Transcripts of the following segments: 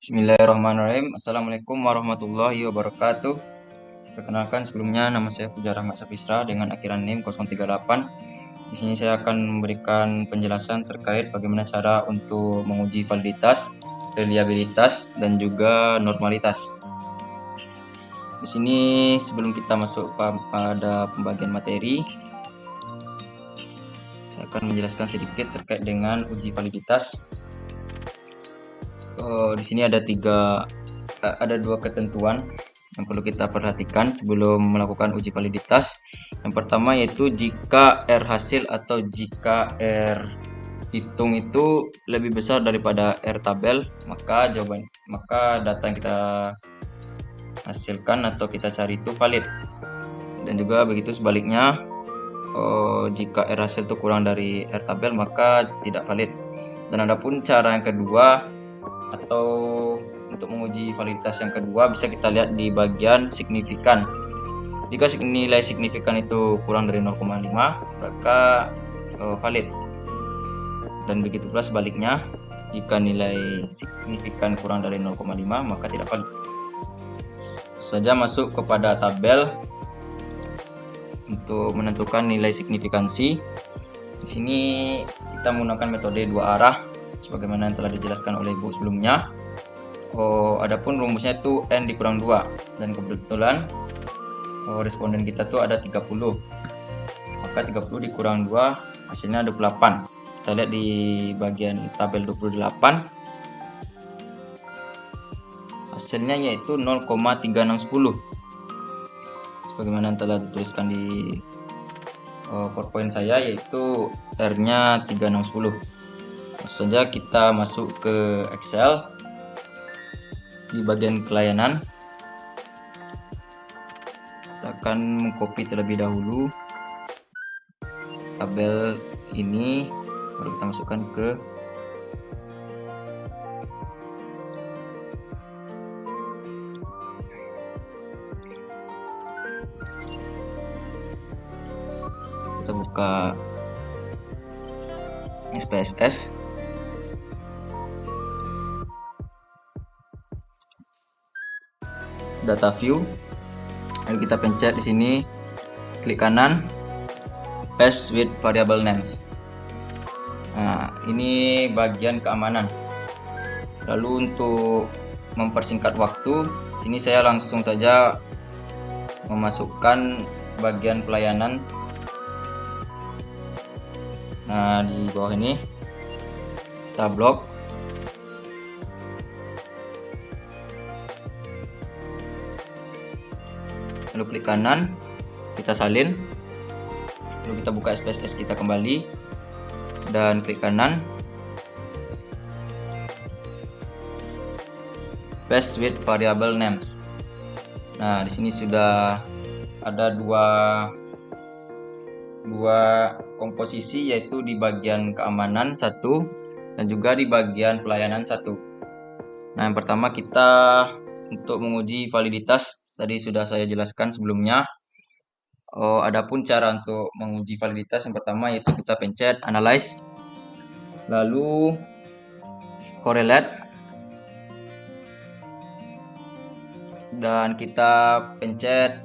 Bismillahirrahmanirrahim. Assalamualaikum warahmatullahi wabarakatuh. Perkenalkan sebelumnya, nama saya Fujar Ahmad Safisra dengan akhiran NIM 038. Di sini saya akan memberikan penjelasan terkait bagaimana cara untuk menguji validitas, reliabilitas, dan juga normalitas. Di sini sebelum kita masuk pada pembagian materi, saya akan menjelaskan sedikit terkait dengan uji validitas. Di sini ada dua ketentuan yang perlu kita perhatikan sebelum melakukan uji validitas. Yang pertama yaitu jika R hasil atau jika R hitung itu lebih besar daripada R tabel, maka data yang kita hasilkan atau kita cari itu valid. Dan juga begitu sebaliknya, jika R hasil itu kurang dari R tabel, maka tidak valid. Dan adapun cara yang kedua atau untuk menguji validitas yang kedua bisa kita lihat di bagian signifikan. Jika nilai signifikan itu kurang dari 0,5 maka valid, dan begitu pula sebaliknya, jika nilai signifikan kurang dari 0,5 maka tidak valid. Saja masuk kepada tabel untuk menentukan nilai signifikansi. Di sini kita menggunakan metode dua arah sebagaimana yang telah dijelaskan oleh Ibu sebelumnya. Adapun rumusnya itu N dikurang 2, dan kebetulan responden kita tuh ada 30. Maka 30 dikurang 2 hasilnya 28. Kita lihat di bagian tabel 28. Hasilnya yaitu 0,3610. Sebagaimana yang telah dituliskan di PowerPoint saya, yaitu R-nya 3610. Langsung saja kita masuk ke Excel. Di bagian pelayanan kita akan mengcopy terlebih dahulu tabel ini, baru kita masukkan ke kita buka SPSS. Data view, lalu kita pencet di sini, klik kanan, paste with variable names. Nah, ini bagian keamanan. Lalu untuk mempersingkat waktu, sini saya langsung saja memasukkan bagian pelayanan. Nah, di bawah ini kita blok. Lalu klik kanan, kita salin, lalu kita buka SPSS kita kembali dan klik kanan, paste with variable names. Nah, di sini sudah ada dua komposisi, yaitu di bagian keamanan satu dan juga di bagian pelayanan satu. Nah, yang pertama kita untuk menguji validitas tadi sudah saya jelaskan sebelumnya. Adapun cara untuk menguji validitas yang pertama yaitu kita pencet analyze, lalu correlate, dan kita pencet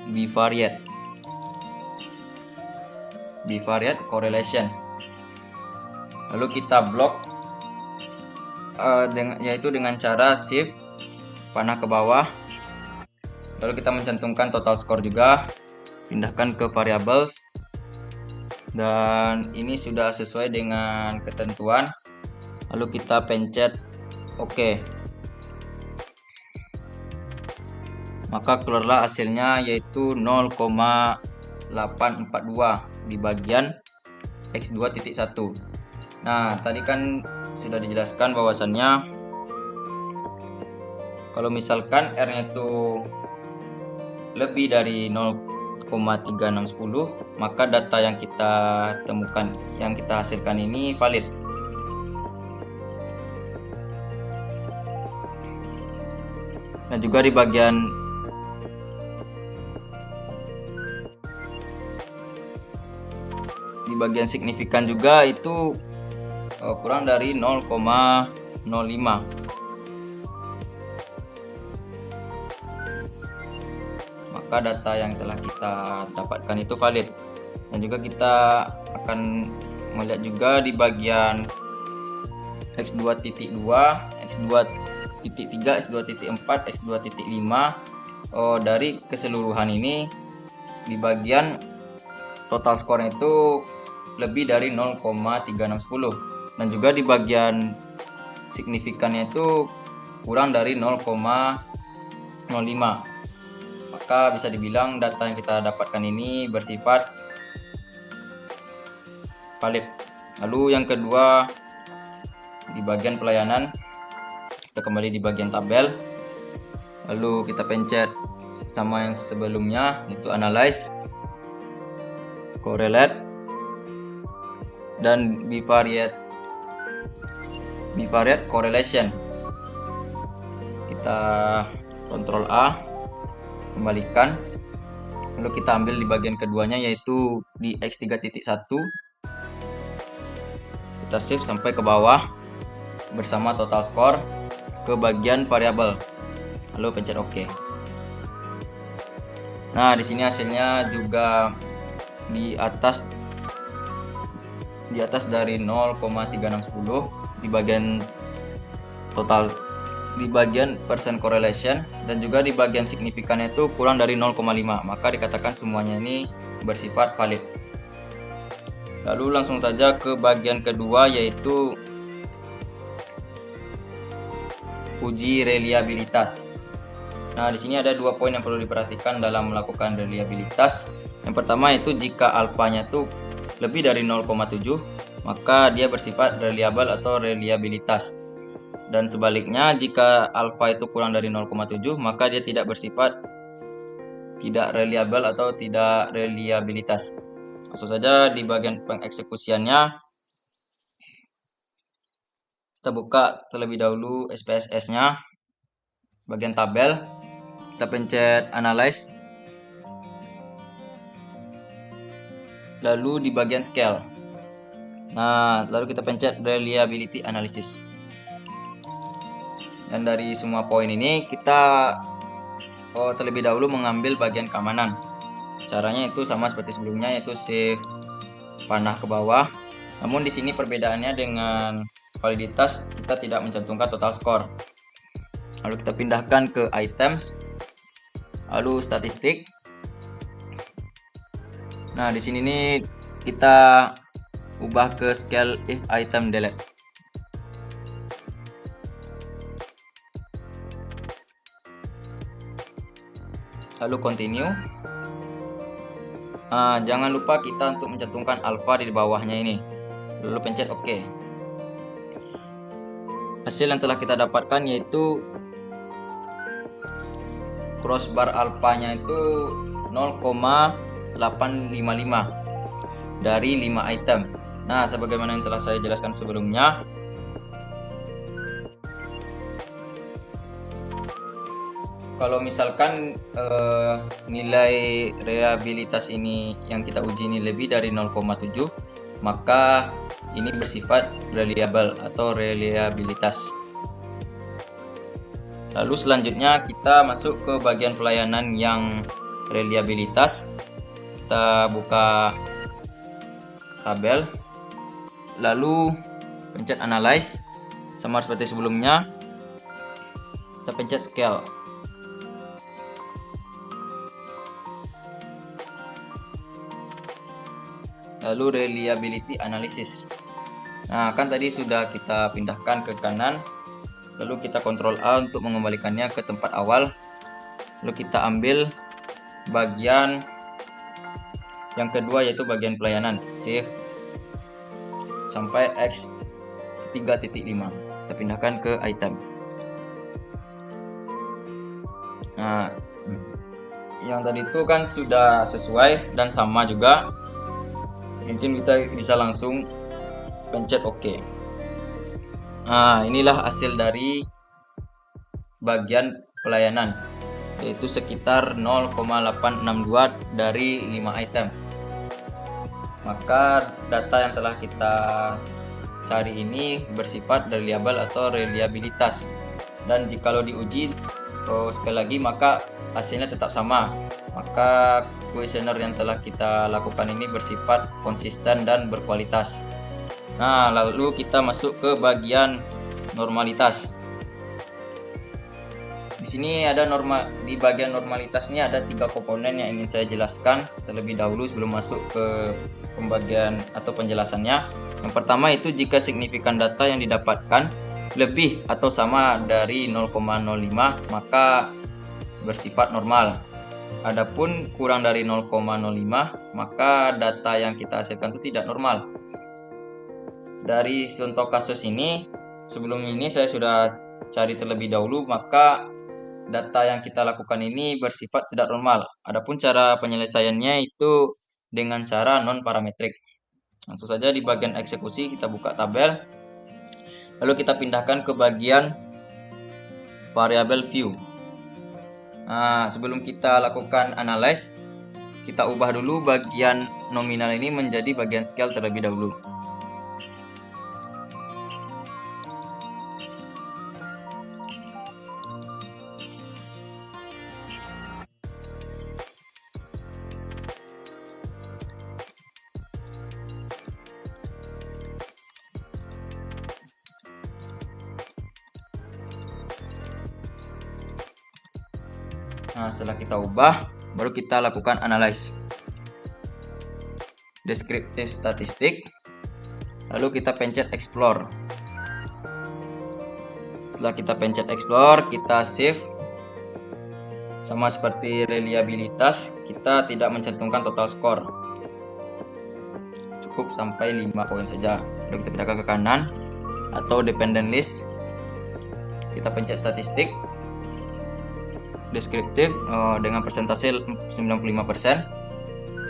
bivariate correlation. Lalu kita blok yaitu dengan cara shift panah ke bawah. Lalu kita mencantumkan total score juga, pindahkan ke variables, dan ini sudah sesuai dengan ketentuan. Lalu kita pencet OK. Maka keluarlah hasilnya yaitu 0,842 di bagian X2.1. Nah, tadi kan sudah dijelaskan bahwasannya kalau misalkan R-nya itu lebih dari 0,3610, maka data yang kita temukan, yang kita hasilkan ini valid. Dan juga di bagian signifikan juga itu kurang dari 0,05. maka data yang telah kita dapatkan itu valid. Dan juga kita akan melihat juga di bagian x2.2, x2.3, x2.4, x2.5. Dari keseluruhan ini di bagian total skornya itu lebih dari 0,3610, dan juga di bagian signifikannya itu kurang dari 0,05. Maka bisa dibilang data yang kita dapatkan ini bersifat valid. Lalu yang kedua, di bagian pelayanan, kita kembali di bagian tabel, lalu kita pencet sama yang sebelumnya, yaitu analyze, correlate, dan bivariate correlation. Kita Ctrl A, kembalikan, lalu kita ambil di bagian keduanya, yaitu di x3.1, kita shift sampai ke bawah bersama total score ke bagian variabel, lalu pencet OK. Nah, di sini hasilnya juga di atas dari 0,3610 di bagian total, di bagian percent correlation, dan juga di bagian signifikannya itu kurang dari 0,5, maka dikatakan semuanya ini bersifat valid. Lalu langsung saja ke bagian kedua, yaitu uji reliabilitas. Nah, di sini ada dua poin yang perlu diperhatikan dalam melakukan reliabilitas. Yang pertama itu jika alfanya itu lebih dari 0,7, maka dia bersifat reliable atau reliabilitas. Dan sebaliknya, jika alfa itu kurang dari 0,7, maka dia tidak bersifat tidak reliable atau tidak reliabilitas. Langsung saja di bagian pengeksekusiannya, kita buka terlebih dahulu SPSS-nya, bagian tabel, kita pencet analyze, lalu di bagian scale. Nah, lalu kita pencet reliability analysis. Dan dari semua poin ini kita terlebih dahulu mengambil bagian keamanan. Caranya itu sama seperti sebelumnya, yaitu shift panah ke bawah. Namun di sini perbedaannya dengan validitas, kita tidak mencantumkan total score. Lalu kita pindahkan ke items, lalu statistik. Nah, di sini nih kita ubah ke scale if item delete. Lalu continue. Jangan lupa kita untuk mencantumkan alpha di bawahnya ini, lalu pencet OK. Hasil yang telah kita dapatkan yaitu crossbar alfanya itu 0,855 dari 5 item. Nah, sebagaimana yang telah saya jelaskan sebelumnya, kalau misalkan nilai reliabilitas ini yang kita uji ini lebih dari 0,7, maka ini bersifat reliable atau reliabilitas. Lalu selanjutnya kita masuk ke bagian pelayanan yang reliabilitas. Kita buka tabel, lalu pencet analyze, sama seperti sebelumnya, kita pencet scale. Lalu reliability analysis. Nah, kan tadi sudah kita pindahkan ke kanan, lalu kita Ctrl A untuk mengembalikannya ke tempat awal. Lalu kita ambil bagian yang kedua, yaitu bagian pelayanan, shift sampai X3.5. Kita pindahkan ke item. Nah, yang tadi itu kan sudah sesuai dan sama juga. Mungkin kita bisa langsung pencet OK. Nah, inilah hasil dari bagian pelayanan, yaitu sekitar 0,862 dari 5 item. Maka data yang telah kita cari ini bersifat reliable atau reliabilitas. Dan jikalau diuji sekali lagi maka hasilnya tetap sama. Maka kuesioner yang telah kita lakukan ini bersifat konsisten dan berkualitas. Nah, lalu kita masuk ke bagian normalitas. Di sini ada di bagian normalitas ini ada 3 komponen yang ingin saya jelaskan terlebih dahulu sebelum masuk ke pembagian atau penjelasannya. Yang pertama itu jika signifikan data yang didapatkan lebih atau sama dari 0,05 maka bersifat normal. Adapun kurang dari 0,05 maka data yang kita hasilkan itu tidak normal. Dari contoh kasus ini, sebelum ini saya sudah cari terlebih dahulu, maka data yang kita lakukan ini bersifat tidak normal. Adapun cara penyelesaiannya itu dengan cara non parametrik. Langsung saja di bagian eksekusi kita buka tabel. Lalu kita pindahkan ke bagian variable view. Nah, sebelum kita lakukan analyze, kita ubah dulu bagian nominal ini menjadi bagian scale terlebih dahulu. Nah, setelah kita ubah, baru kita lakukan analyze. Descriptive statistik. Lalu kita pencet explore. Setelah kita pencet explore, kita save. Sama seperti reliabilitas, kita tidak mencantumkan total score. Cukup sampai 5 poin saja. Lalu kita pindahkan ke kanan atau dependent list. Kita pencet statistik. Deskriptif dengan persentase 95%.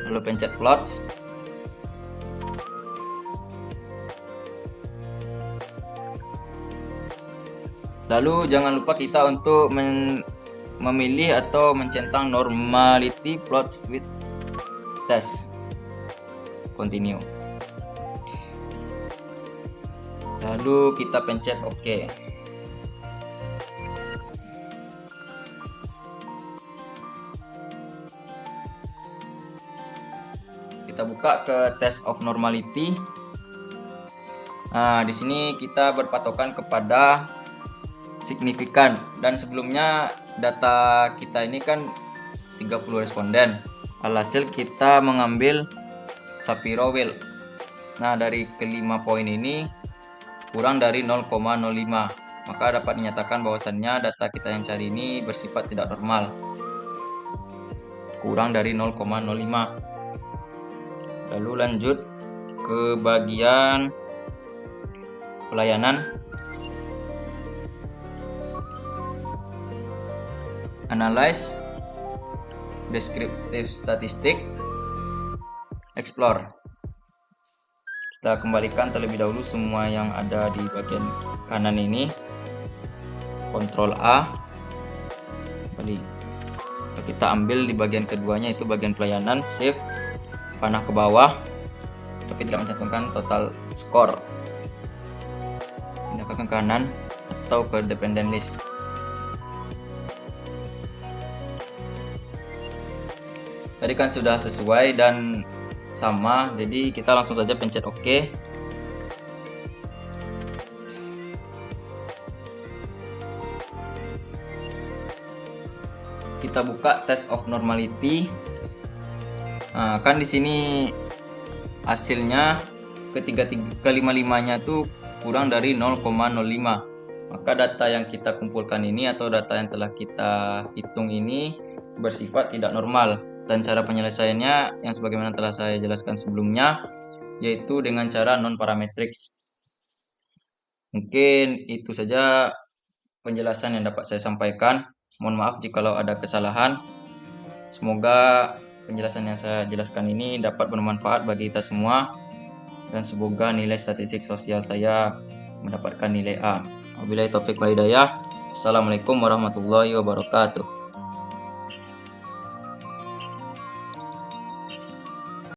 Lalu pencet plots. Lalu jangan lupa kita untuk memilih atau mencentang normality plots with test. Continue. Lalu kita pencet OK. Kita buka ke test of normality. Nah, di sini kita berpatokan kepada signifikan, dan sebelumnya data kita ini kan 30 responden. Alhasil kita mengambil Shapiro Wilk. Nah, dari kelima poin ini kurang dari 0,05, maka dapat dinyatakan bahwasannya data kita yang cari ini bersifat tidak normal. Kurang dari 0,05. Lalu lanjut ke bagian pelayanan. Analyze, descriptive statistik, explore. Kita kembalikan terlebih dahulu semua yang ada di bagian kanan ini. Ctrl A. Kembali. Kita ambil di bagian keduanya, itu bagian pelayanan. Save. Panah ke bawah, tapi tidak mencantumkan total score. Pindahkan ke kanan atau ke dependent list. Tadi kan sudah sesuai dan sama, jadi kita langsung saja pencet OK. Kita buka test of normality. Nah, kan di sini hasilnya kelima-limanya tuh kurang dari 0,05. Maka data yang kita kumpulkan ini atau data yang telah kita hitung ini bersifat tidak normal. Dan cara penyelesaiannya yang sebagaimana telah saya jelaskan sebelumnya, yaitu dengan cara non parametrics. Mungkin itu saja penjelasan yang dapat saya sampaikan. Mohon maaf jikalau ada kesalahan. Semoga penjelasan yang saya jelaskan ini dapat bermanfaat bagi kita semua, dan semoga nilai statistik sosial saya mendapatkan nilai A. Wabillahi taufiq wal hidayah. Assalamualaikum warahmatullahi wabarakatuh.